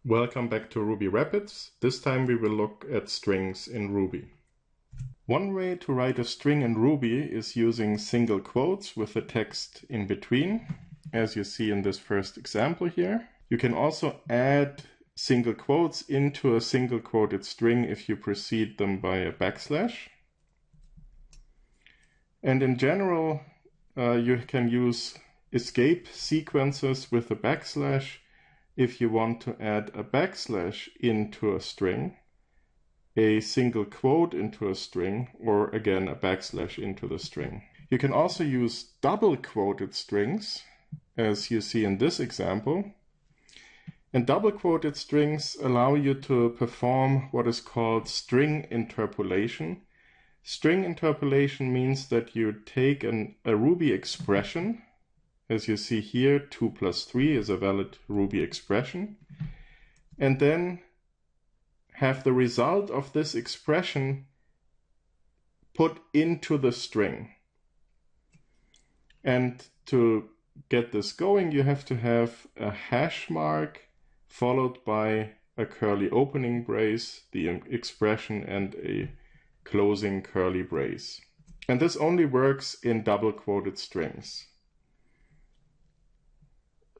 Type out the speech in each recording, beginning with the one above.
Welcome back to Ruby Rapids. This time we will look at strings in Ruby. One way to write a string in Ruby is using single quotes with the text in between, as you see in this first example here. You can also add single quotes into a single quoted string if you precede them by a backslash. And in general, you can use escape sequences with a backslash if you want to add a backslash into a string, a single quote into a string, or again a backslash into the string. You can also use double quoted strings, as you see in this example. And double quoted strings allow you to perform what is called string interpolation. String interpolation means that you take a Ruby expression. As you see here, 2 plus 3 is a valid Ruby expression. And then have the result of this expression put into the string. And to get this going, you have to have a hash mark followed by a curly opening brace, the expression, and a closing curly brace. And this only works in double quoted strings.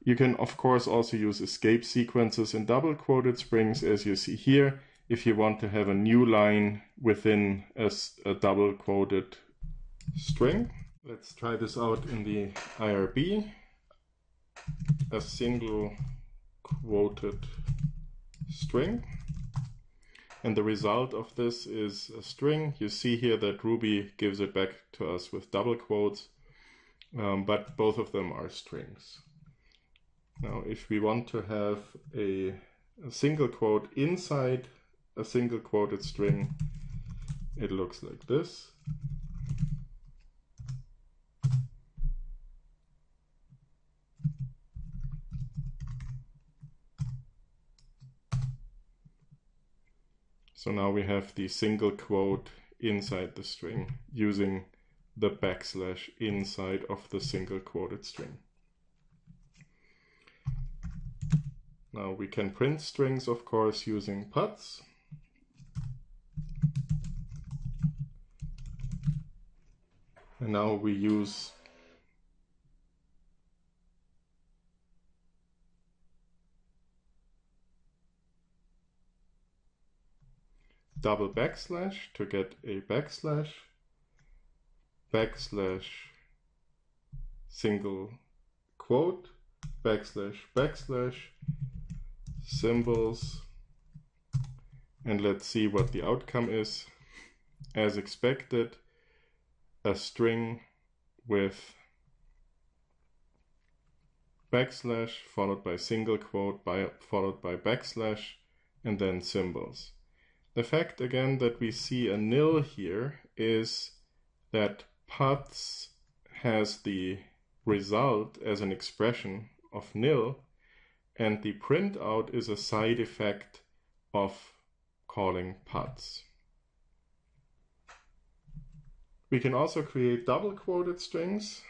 You can, of course, also use escape sequences in double quoted strings, as you see here, if you want to have a new line within a double quoted string. Let's try this out in the IRB. A single quoted string. And the result of this is a string. You see here that Ruby gives it back to us with double quotes, but both of them are strings. Now, if we want to have a single quote inside a single quoted string, it looks like this. So now we have the single quote inside the string using the backslash inside of the single quoted string. Now we can print strings, of course, using puts. And now we use double backslash to get a backslash, backslash single quote, backslash backslash, symbols, and let's see what the outcome is. As expected, a string with backslash followed by single quote followed by backslash and then symbols. The fact again that we see a nil here is that puts has the result as an expression of nil, and the printout is a side effect of calling puts. We can also create double quoted strings.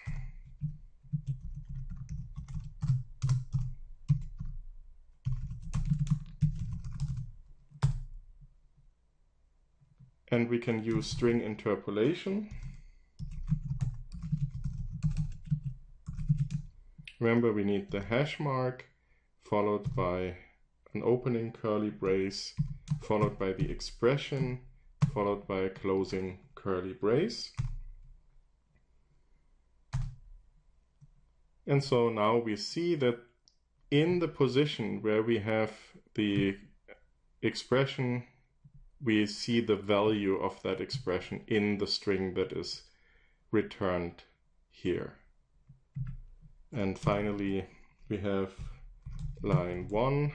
And we can use string interpolation. Remember, we need the hash mark followed by an opening curly brace, followed by the expression, followed by a closing curly brace. And so now we see that in the position where we have the expression, we see the value of that expression in the string that is returned here. And finally, we have line 1,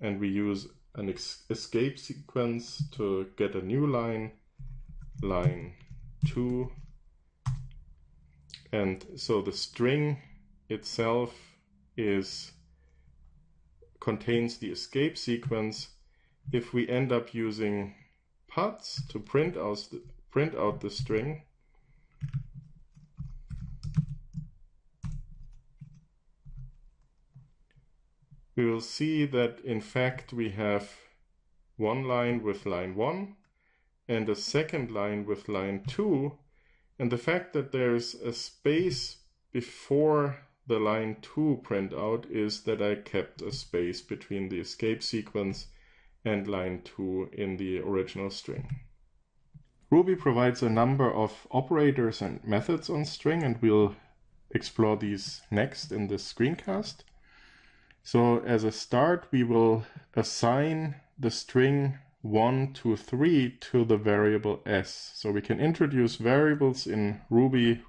and we use an escape sequence to get a new line, line 2. And so the string itself contains the escape sequence. If we end up using puts to print out the string, we will see that in fact we have one line with line 1 and a second line with line 2, and the fact that there's a space before the line 2 printout is that I kept a space between the escape sequence and line 2 in the original string. Ruby provides a number of operators and methods on string, and we'll explore these next in this screencast. So as a start, we will assign the string 1, 2, 3 to the variable s. So we can introduce variables in Ruby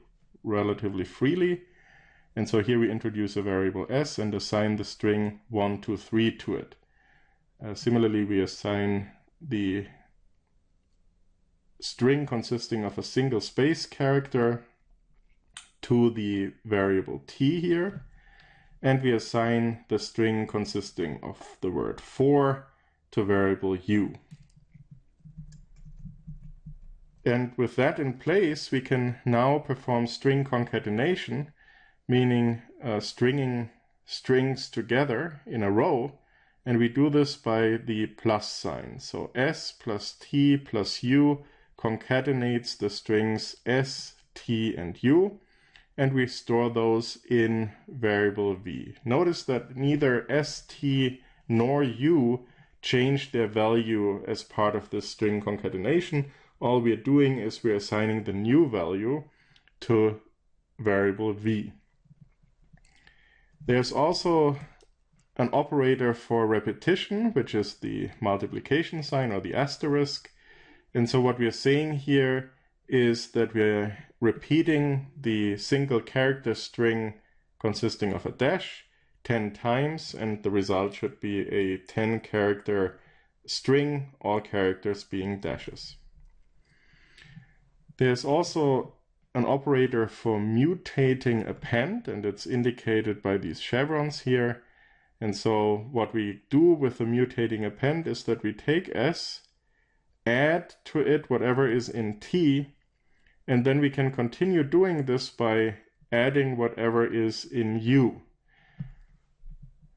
relatively freely. And so here we introduce a variable s and assign the string 1, 2, 3 to it. Similarly, we assign the string consisting of a single space character to the variable t here. And we assign the string consisting of the word for to variable u. And with that in place, we can now perform string concatenation, meaning stringing strings together in a row. And we do this by the plus sign. So s plus t plus u concatenates the strings s, t, and u. And we store those in variable v. Notice that neither s, t, nor u change their value as part of this string concatenation. All we're doing is we're assigning the new value to variable v. There's also an operator for repetition, which is the multiplication sign or the asterisk. And so what we are saying here is that we're repeating the single character string consisting of a dash 10 times, and the result should be a 10-character string, all characters being dashes. There's also an operator for mutating append, and it's indicated by these chevrons here. And so what we do with the mutating append is that we take s, add to it whatever is in t, and then we can continue doing this by adding whatever is in u.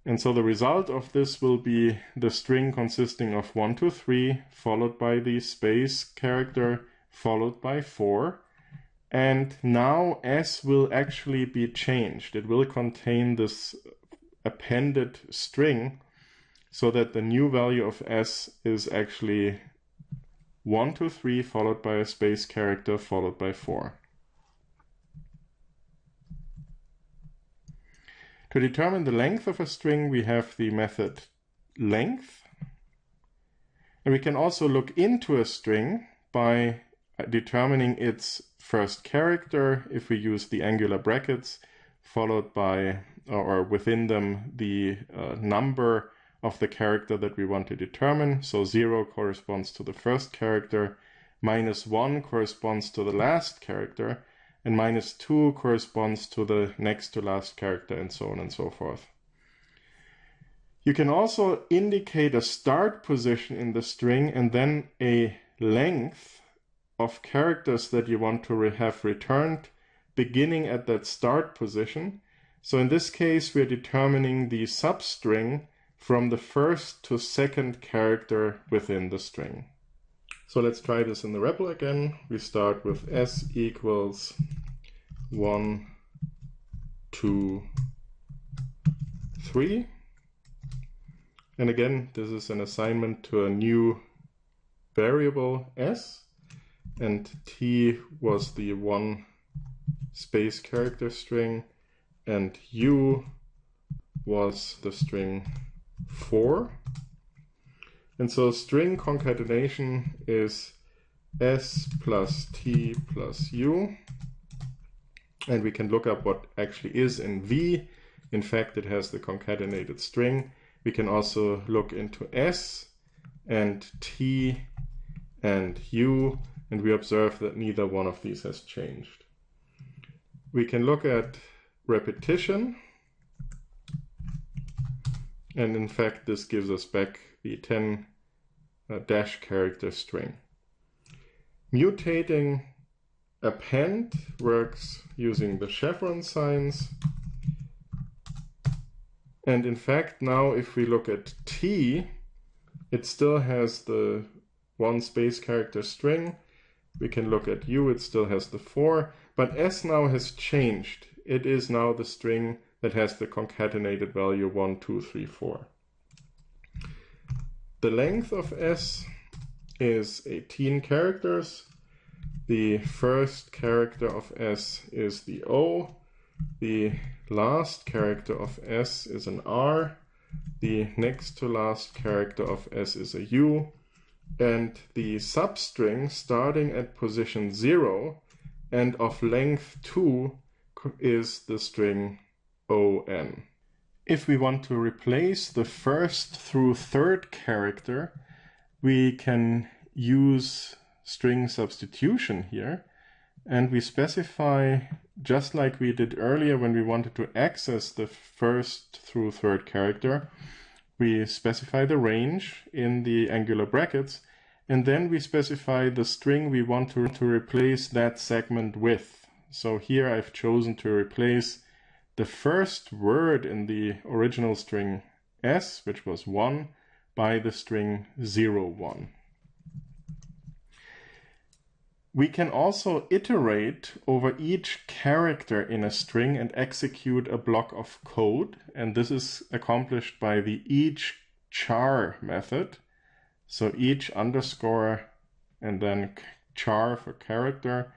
And so the result of this will be the string consisting of 1, 2, 3, followed by the space character, followed by 4. And now s will actually be changed. It will contain this appended string so that the new value of s is actually 1, 2, 3, followed by a space character, followed by 4. To determine the length of a string, we have the method length. And we can also look into a string by determining its first character if we use the angular brackets, followed by, or within them, the number of the character that we want to determine. So 0 corresponds to the first character, -1 corresponds to the last character, and -2 corresponds to the next to last character, and so on and so forth. You can also indicate a start position in the string and then a length of characters that you want to have returned beginning at that start position. So in this case, we're determining the substring from the first to second character within the string. So let's try this in the REPL again. We start with s equals 1, 2, 3. And again, this is an assignment to a new variable s, and t was the 1 space character string, and u was the string 4. And so string concatenation is s plus t plus u. And we can look up what actually is in v. In fact, it has the concatenated string. We can also look into s and t and u, and we observe that neither one of these has changed. We can look at repetition. And in fact, this gives us back the 10 dash character string. Mutating append works using the chevron signs. And in fact, now if we look at T, it still has the 1 space character string. We can look at U, it still has the 4, but S now has changed. It is now the string that has the concatenated value 1, 2, 3, 4. The length of S is 18 characters. The first character of S is the O. The last character of S is an R. The next to last character of S is a U. And the substring starting at position 0 and of length 2 is the string ON. If we want to replace the first through third character, we can use string substitution here, and we specify, just like we did earlier when we wanted to access the first through third character, we specify the range in the angular brackets, and then we specify the string we want to replace that segment with. So here I've chosen to replace the first word in the original string S, which was 1, by the string 0, 1. We can also iterate over each character in a string and execute a block of code, and this is accomplished by the each char method. So each underscore and then char for character,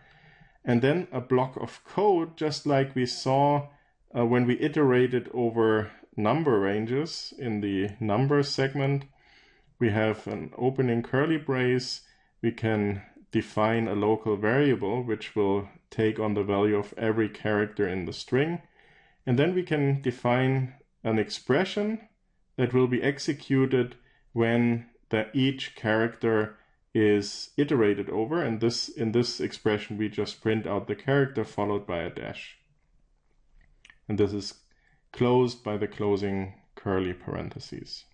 and then a block of code, just like we saw when we iterated over number ranges in the number segment. We have an opening curly brace. We can define a local variable which will take on the value of every character in the string. And then we can define an expression that will be executed when each character is iterated over. And in this expression, we just print out the character followed by a dash. And this is closed by the closing curly parentheses.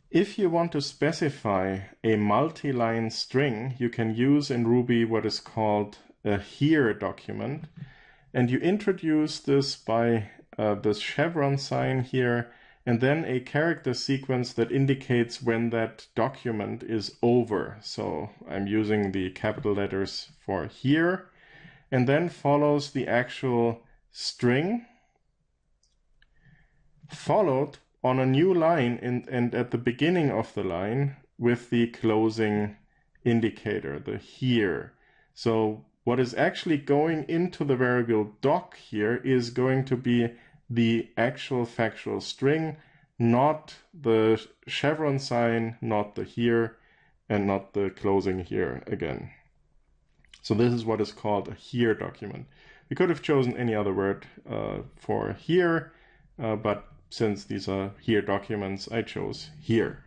If you want to specify a multi-line string, you can use in Ruby what is called a here document. And you introduce this by the chevron sign here, and then a character sequence that indicates when that document is over. So I'm using the capital letters for here, and then follows the actual string, followed on a new line and at the beginning of the line with the closing indicator, the here. So what is actually going into the variable doc here is going to be the actual factual string, not the chevron sign, not the here, and not the closing here again. So this is what is called a here document. We could have chosen any other word for here, but since these are here documents, I chose here.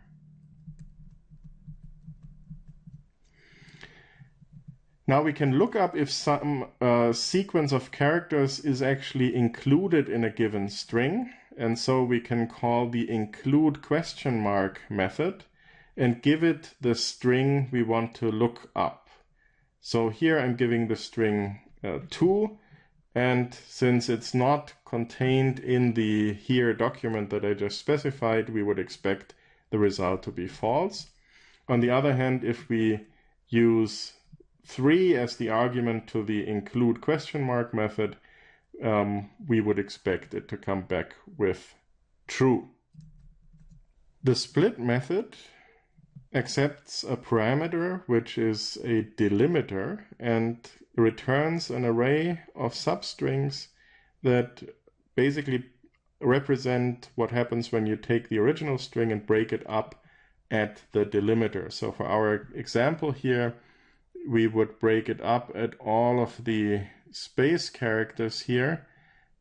Now we can look up if some sequence of characters is actually included in a given string. And so we can call the include question mark method and give it the string we want to look up. So here I'm giving the string 2. And since it's not contained in the here document that I just specified, we would expect the result to be false. On the other hand, if we use 3 as the argument to the include question mark method, we would expect it to come back with true. The split method accepts a parameter which is a delimiter and returns an array of substrings that basically represent what happens when you take the original string and break it up at the delimiter. So for our example here, we would break it up at all of the space characters here.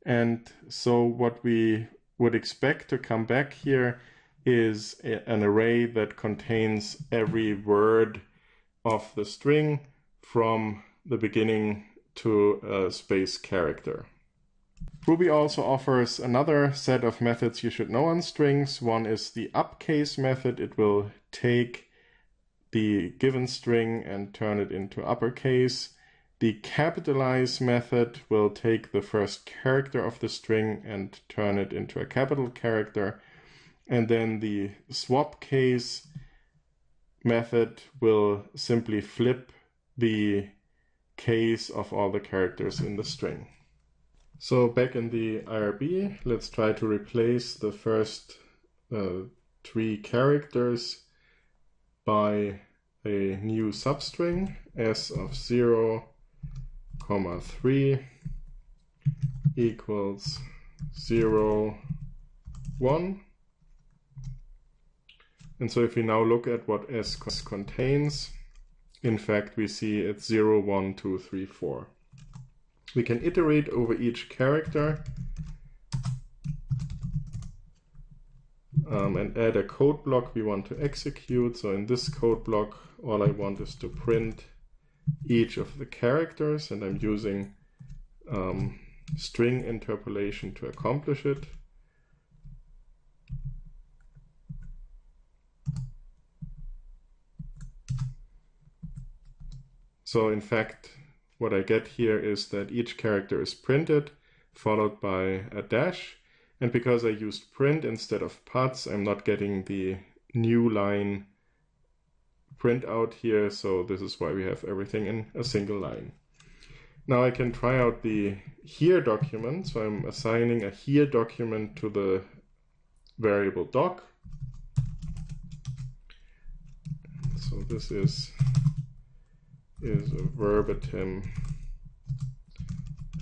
And so what we would expect to come back here is an array that contains every word of the string from the beginning to a space character. Ruby also offers another set of methods you should know on strings. One is the upcase method. It will take the given string and turn it into uppercase. The capitalize method will take the first character of the string and turn it into a capital character. And then the swap case method will simply flip the case of all the characters in the string. So back in the IRB, let's try to replace the first 3 characters by a new substring s of 0, 3 equals 0, 1. And so if we now look at what s contains, in fact we see it's 0, 1, 2, 3, 4. We can iterate over each character and add a code block we want to execute. So in this code block, all I want is to print each of the characters, and I'm using string interpolation to accomplish it. So in fact, what I get here is that each character is printed, followed by a dash. And because I used print instead of puts, I'm not getting the new line print out here. So this is why we have everything in a single line. Now I can try out the here document. So I'm assigning a here document to the variable doc. So this is a verbatim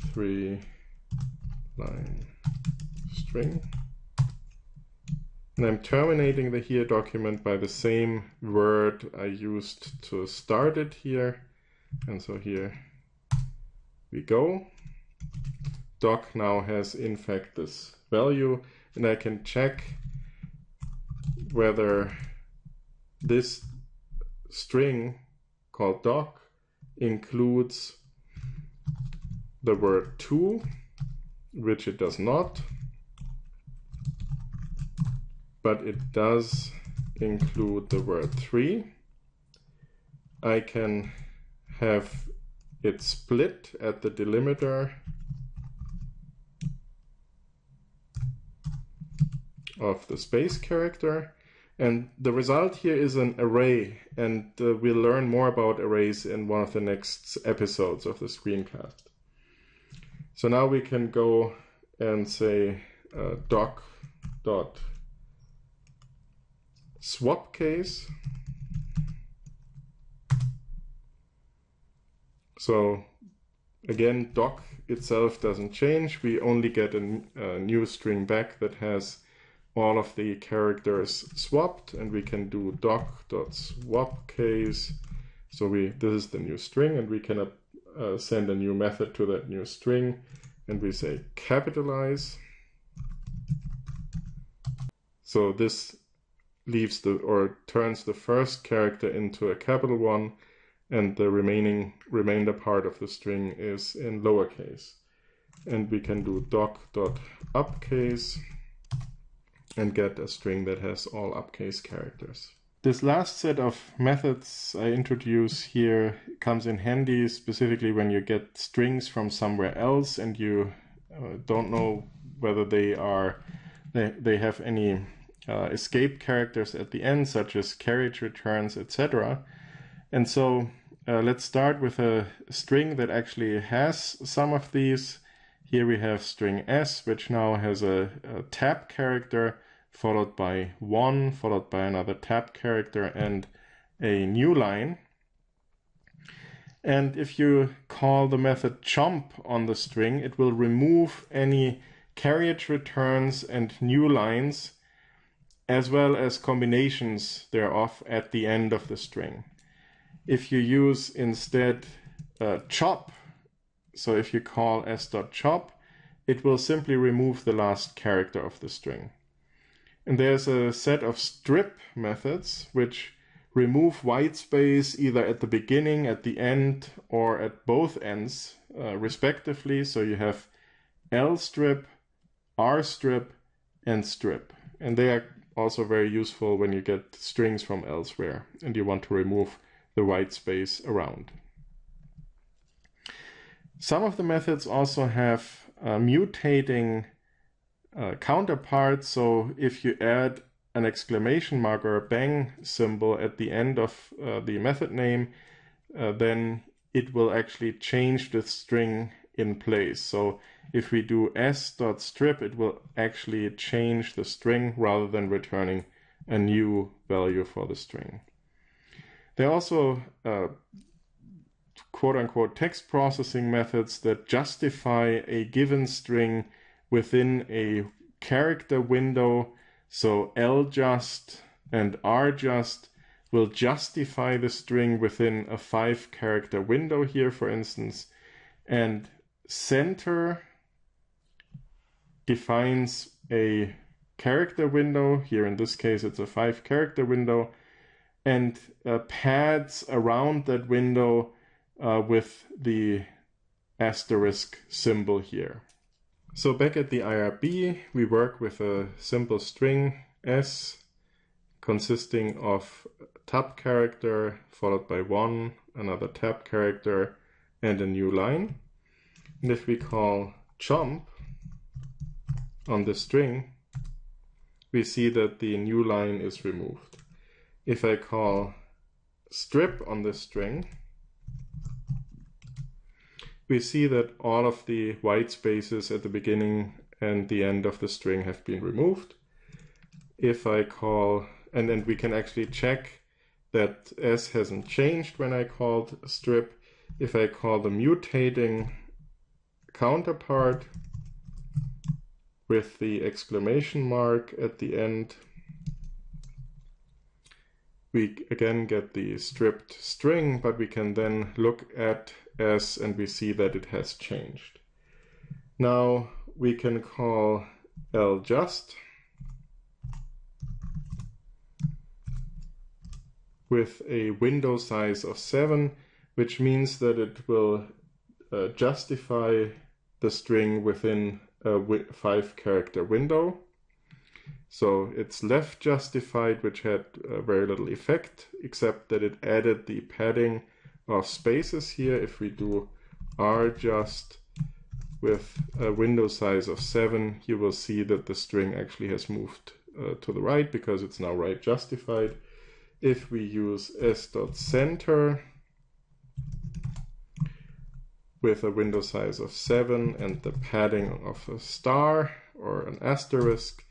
3-line string. And I'm terminating the here document by the same word I used to start it here. And so here we go. Doc now has in fact this value, and I can check whether this string called doc includes the word to, which it does not, but it does include the word 3. I can have it split at the delimiter of the space character. And the result here is an array, and we'll learn more about arrays in one of the next episodes of the screencast. So now we can go and say doc.swapCase. So again, doc itself doesn't change. We only get a new string back that has all of the characters swapped, and we can do doc.swapCase. So this is the new string, and we can send a new method to that new string, and we say capitalize. So this leaves turns the first character into a capital one, and the remainder part of the string is in lowercase. And we can do doc.upcase and get a string that has all upcase characters. This last set of methods I introduce here comes in handy specifically when you get strings from somewhere else and you don't know whether they have any escape characters at the end, such as carriage returns, etc. And so let's start with a string that actually has some of these. Here we have string s, which now has a tab character, followed by 1, followed by another tab character and a new line. And if you call the method jump on the string, it will remove any carriage returns and new lines, as well as combinations thereof at the end of the string. If you use instead chop, so if you call s.chop, it will simply remove the last character of the string. And there's a set of strip methods which remove white space either at the beginning, at the end, or at both ends, respectively. So you have lstrip, rstrip, and strip. And they are also very useful when you get strings from elsewhere and you want to remove the white space around. Some of the methods also have mutating counterparts. So if you add an exclamation mark or a bang symbol at the end of the method name, then it will actually change the string in place. So if we do s.strip, it will actually change the string rather than returning a new value for the string. There are also quote-unquote text processing methods that justify a given string within a character window. So ljust and rjust will justify the string within a 5-character window here, for instance, and center defines a character window. Here in this case it's a 5-character window, and pads around that window with the asterisk symbol here. So back at the IRB, we work with a simple string s consisting of tab character followed by 1, another tab character, and a new line. And if we call chomp on the string, we see that the new line is removed. If I call strip on the string, we see that all of the white spaces at the beginning and the end of the string have been removed. If I call, and then we can actually check that s hasn't changed when I called strip. If I call the mutating counterpart with the exclamation mark at the end, we again get the stripped string, but we can then look at s and we see that it has changed. Now we can call ljust with a window size of 7, which means that it will justify the string within a 5-character window. So it's left justified, which had very little effect, except that it added the padding of spaces here. If we do rjust with a window size of 7, you will see that the string actually has moved to the right because it's now right justified. If we use s.center with a window size of 7 and the padding of a star or an asterisk,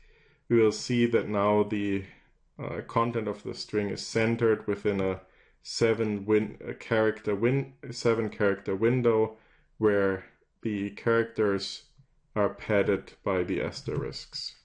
we will see that now the content of the string is centered within a 7-character window where the characters are padded by the asterisks.